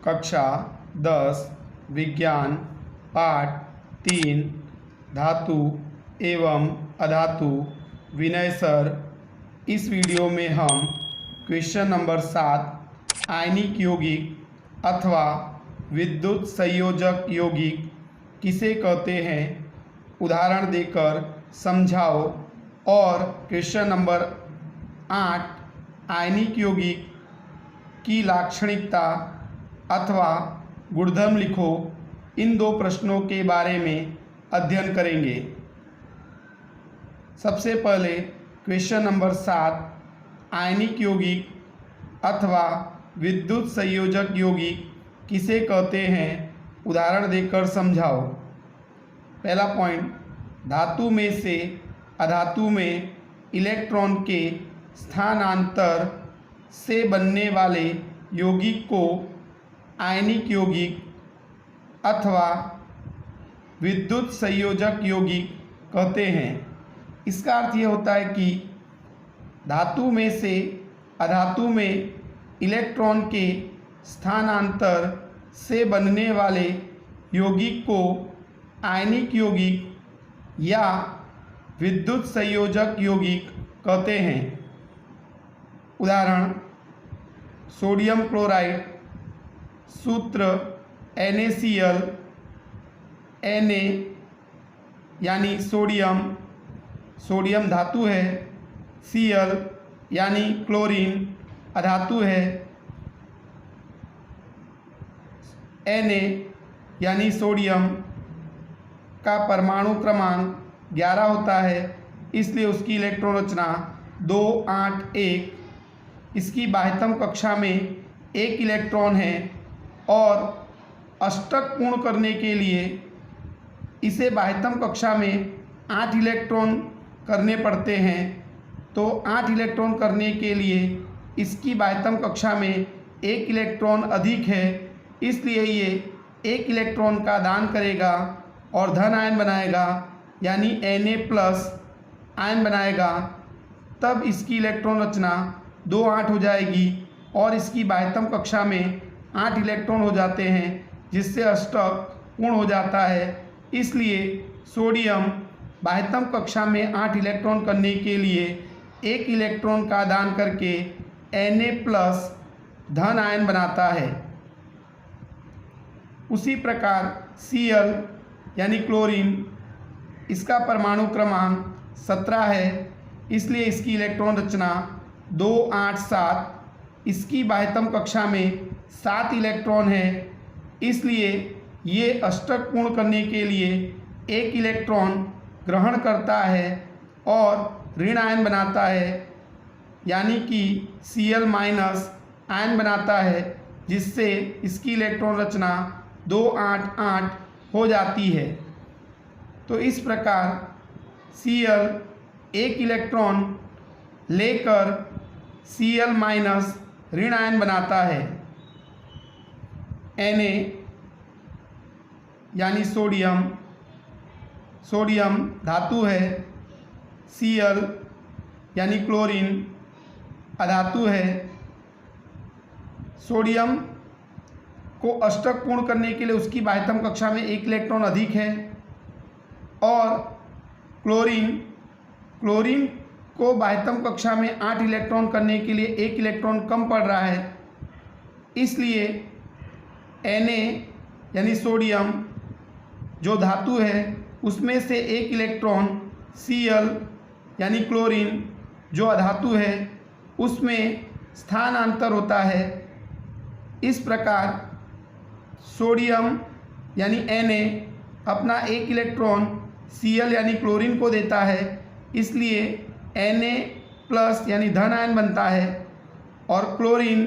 कक्षा 10 विज्ञान पाठ 3 धातु एवं अधातु विनय सर। इस वीडियो में हम क्वेश्चन नंबर 7 आयनिक यौगिक अथवा विद्युत संयोजक यौगिक किसे कहते हैं उदाहरण देकर समझाओ। और क्वेश्चन नंबर 8 आयनिक यौगिक की लाक्षणिकता अथवा गुणधर्म लिखो। इन दो प्रश्नों के बारे में अध्ययन करेंगे। सबसे पहले क्वेश्चन नंबर 7 आयनिक यौगिक अथवा विद्युत संयोजक यौगिक किसे कहते हैं उदाहरण देकर समझाओ। पहला पॉइंट, धातु में से अधातु में इलेक्ट्रॉन के स्थानांतर से बनने वाले यौगिक को आयनिक यौगिक अथवा विद्युत संयोजक यौगिक कहते हैं। इसका अर्थ ये होता है कि धातु में से अधातु में इलेक्ट्रॉन के स्थानांतर से बनने वाले यौगिक को आयनिक यौगिक या विद्युत संयोजक यौगिक कहते हैं। उदाहरण, सोडियम क्लोराइड सूत्र NaCl, Na यानी सोडियम, सोडियम धातु है, Cl यानी क्लोरीन अधातु है, Na यानी सोडियम का परमाणु क्रमांक 11 होता है, इसलिए उसकी इलेक्ट्रॉन रचना 2 8 1। इसकी बाह्यतम कक्षा में 1 इलेक्ट्रॉन है और अष्टक पूर्ण करने के लिए इसे बाह्यतम कक्षा में 8 इलेक्ट्रॉन करने पड़ते हैं। तो 8 इलेक्ट्रॉन करने के लिए इसकी बाह्यतम कक्षा में 1 इलेक्ट्रॉन अधिक है, इसलिए ये 1 इलेक्ट्रॉन का दान करेगा और धन आयन बनाएगा, यानी Na+ आयन बनाएगा। तब इसकी इलेक्ट्रॉन रचना 2 8 हो जाएगी और इसकी बाह्यतम कक्षा में 8 इलेक्ट्रॉन हो जाते हैं, जिससे अष्टक पूर्ण हो जाता है। इसलिए सोडियम बाह्यतम कक्षा में 8 इलेक्ट्रॉन करने के लिए 1 इलेक्ट्रॉन का दान करके Na+ धन आयन बनाता है। उसी प्रकार Cl यानी क्लोरीन, इसका परमाणु क्रमांक 17 है, इसलिए इसकी इलेक्ट्रॉन रचना 2 8 7। इसकी बाह्यतम कक्षा में 7 इलेक्ट्रॉन है, इसलिए ये अष्टक पूर्ण करने के लिए 1 इलेक्ट्रॉन ग्रहण करता है और ऋण आयन बनाता है, यानी कि Cl- आयन बनाता है, जिससे इसकी इलेक्ट्रॉन रचना 2 8 8 हो जाती है। तो इस प्रकार Cl 1 इलेक्ट्रॉन लेकर Cl- ऋण आयन बनाता है। Na यानी सोडियम, सोडियम धातु है, Cl यानी क्लोरीन अधातु है। सोडियम को अष्टक पूर्ण करने के लिए उसकी बाह्यतम कक्षा में 1 इलेक्ट्रॉन अधिक है और क्लोरीन को बाह्यतम कक्षा में 8 इलेक्ट्रॉन करने के लिए 1 इलेक्ट्रॉन कम पड़ रहा है, इसलिए Na यानी सोडियम जो धातु है उसमें से 1 इलेक्ट्रॉन Cl यानी क्लोरीन जो अधातु है उसमें स्थानांतर होता है। इस प्रकार सोडियम यानी Na अपना 1 इलेक्ट्रॉन Cl यानी क्लोरीन को देता है, इसलिए Na+ यानी धन आयन बनता है और क्लोरीन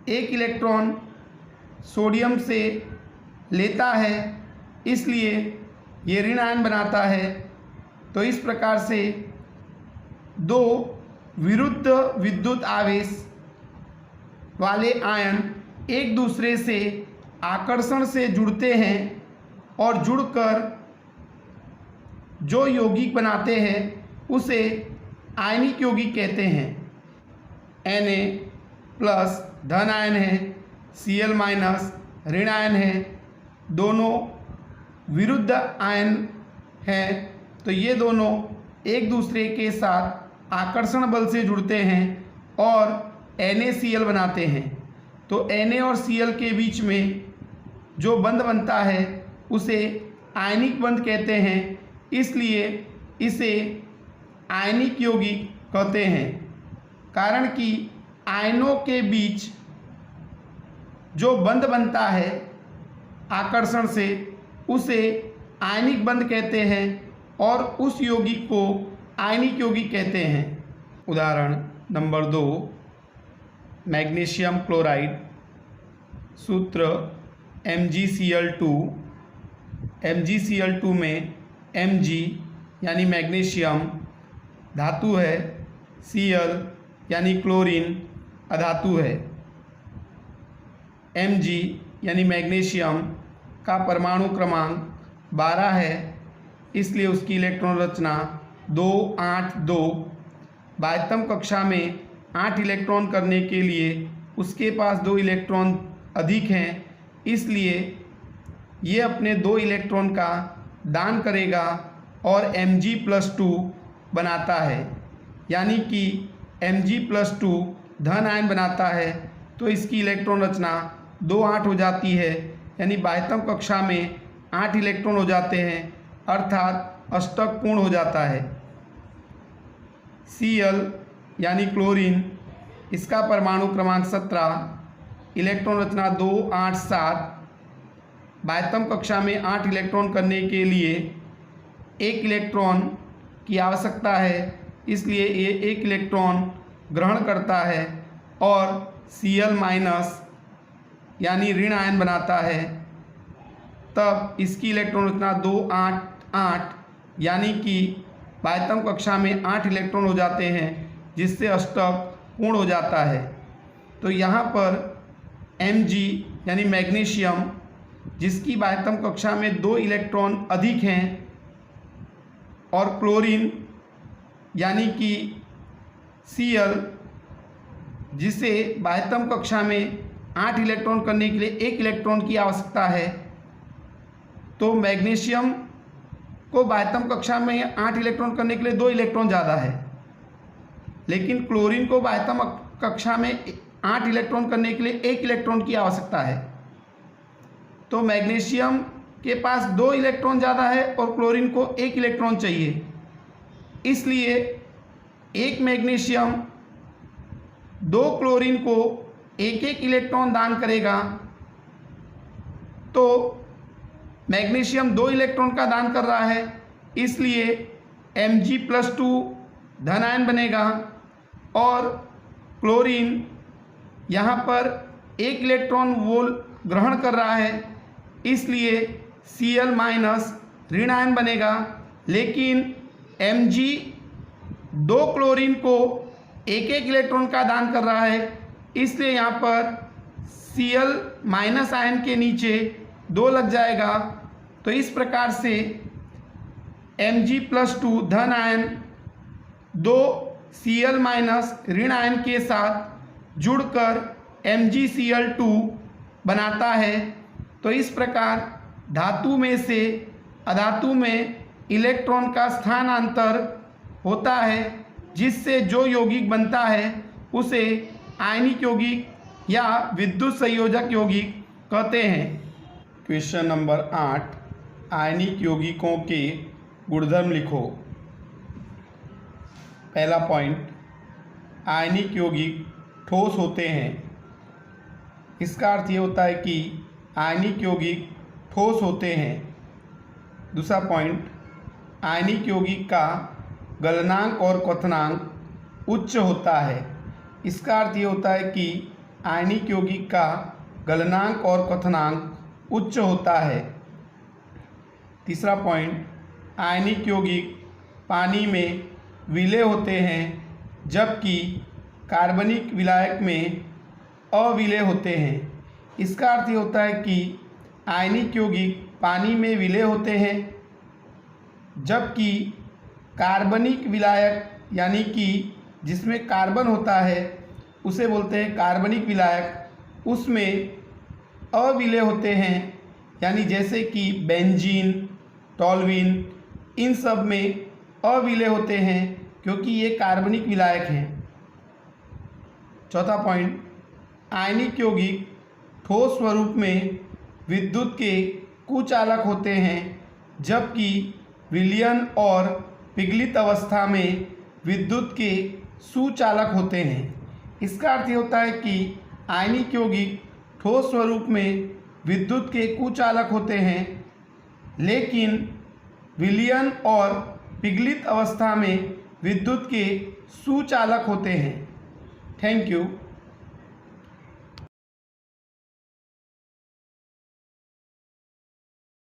1 इलेक्ट्रॉन सोडियम से लेता है, इसलिए ये ऋण आयन बनाता है। तो इस प्रकार से दो विरुद्ध विद्युत आवेश वाले आयन एक दूसरे से आकर्षण से जुड़ते हैं और जुड़कर जो यौगिक बनाते हैं उसे आयनिक यौगिक कहते हैं। Na+ धन आयन है Cl माइनस ऋण आयन है, दोनों विरुद्ध आयन हैं, तो ये दोनों एक दूसरे के साथ आकर्षण बल से जुड़ते हैं और NaCl बनाते हैं। तो Na और Cl के बीच में जो बंध बनता है उसे आयनिक बंध कहते हैं, इसलिए इसे आयनिक यौगिक कहते हैं। कारण कि आयनों के बीच जो बंध बनता है आकर्षण से उसे आयनिक बंध कहते हैं और उस यौगिक को आयनिक यौगिक कहते हैं। उदाहरण नंबर 2, मैग्नीशियम क्लोराइड। सूत्र MgCl2। MgCl2 में Mg यानी मैग्नीशियम धातु है, Cl यानी क्लोरीन अधातु है। Mg यानी मैग्नीशियम का परमाणु क्रमांक 12 है, इसलिए उसकी इलेक्ट्रॉन रचना 2 8 2। बाह्यतम कक्षा में 8 इलेक्ट्रॉन करने के लिए उसके पास 2 इलेक्ट्रॉन अधिक हैं, इसलिए ये अपने 2 इलेक्ट्रॉन का दान करेगा और Mg+2 बनाता है, यानी कि Mg+2 धन आयन बनाता है। तो इसकी इलेक्ट्रॉन रचना 2 8 हो जाती है, यानी बाह्यतम कक्षा में 8 इलेक्ट्रॉन हो जाते हैं, अर्थात अष्टक पूर्ण हो जाता है। Cl यानी क्लोरीन, इसका परमाणु क्रमांक 17, इलेक्ट्रॉन रचना 2 8 7। बाह्यतम कक्षा में 8 इलेक्ट्रॉन करने के लिए 1 इलेक्ट्रॉन की आवश्यकता है, इसलिए ये 1 इलेक्ट्रॉन ग्रहण करता है और Cl माइनस यानी ऋण आयन बनाता है। तब इसकी इलेक्ट्रॉन रचना 2 8 8, यानी कि बाह्यतम कक्षा में 8 इलेक्ट्रॉन हो जाते हैं, जिससे अष्टक पूर्ण हो जाता है। तो यहाँ पर Mg यानी मैग्नीशियम, जिसकी बाह्यतम कक्षा में 2 इलेक्ट्रॉन अधिक हैं, और क्लोरीन यानी कि Cl, जिसे बाह्यतम कक्षा में 8 इलेक्ट्रॉन करने के लिए 1 इलेक्ट्रॉन की आवश्यकता है। तो मैग्नीशियम को बाह्यतम कक्षा में 8 इलेक्ट्रॉन करने के लिए 2 इलेक्ट्रॉन ज़्यादा है, लेकिन क्लोरीन को बाह्यतम कक्षा में 8 इलेक्ट्रॉन करने के लिए 1 इलेक्ट्रॉन की आवश्यकता है। तो मैग्नीशियम के पास 2 इलेक्ट्रॉन ज़्यादा है और क्लोरीन को 1 इलेक्ट्रॉन चाहिए, इसलिए 1 मैग्नीशियम 2 क्लोरीन को 1 1 इलेक्ट्रॉन दान करेगा। तो मैग्नीशियम 2 इलेक्ट्रॉन का दान कर रहा है, इसलिए Mg+2 धन आयन बनेगा और क्लोरीन यहाँ पर 1 इलेक्ट्रॉन वो ग्रहण कर रहा है, इसलिए Cl माइनस ऋण आयन बनेगा। लेकिन Mg 2 क्लोरीन को 1 1 इलेक्ट्रॉन का दान कर रहा है, इसलिए यहाँ पर Cl माइनस आयन के नीचे 2 लग जाएगा। तो इस प्रकार से Mg+2 धन आयन 2 Cl माइनस ऋण आयन के साथ जुड़कर MgCl2 बनाता है। तो इस प्रकार धातु में से अधातु में इलेक्ट्रॉन का स्थानांतर होता है, जिससे जो यौगिक बनता है उसे आयनिक यौगिक या विद्युत संयोजक यौगिक कहते हैं। क्वेश्चन नंबर 8, आयनिक यौगिकों के गुणधर्म लिखो। पहला पॉइंट, आयनिक यौगिक ठोस होते हैं। इसका अर्थ ये होता है कि आयनिक यौगिक ठोस होते हैं। दूसरा पॉइंट, आयनिक यौगिक का गलनांक और क्वथनांक उच्च होता है। इसका अर्थ ये होता है कि आयनिक यौगिक का गलनांक और क्वथनांक उच्च होता है। तीसरा पॉइंट, आयनिक यौगिक पानी में विलय होते हैं, जबकि कार्बनिक विलायक में अविलय होते हैं। इसका अर्थ ये होता है कि आयनिक यौगिक पानी में विलय होते हैं, जबकि कार्बनिक विलायक यानी कि जिसमें कार्बन होता है उसे बोलते हैं कार्बनिक विलायक, उसमें अविलेय होते हैं, यानी जैसे कि बेंजीन, टॉल्यूइन, इन सब में अविलेय होते हैं क्योंकि ये कार्बनिक विलायक हैं। चौथा पॉइंट, आयनिक यौगिक ठोस स्वरूप में विद्युत के कुचालक होते हैं, जबकि विलयन और पिघलित अवस्था में विद्युत के सुचालक होते हैं। इसका अर्थ ये होता है कि आयनिक यौगिक ठोस स्वरूप में विद्युत के कुचालक होते हैं, लेकिन विलयन और पिघलित अवस्था में विद्युत के सुचालक होते हैं। Thank you.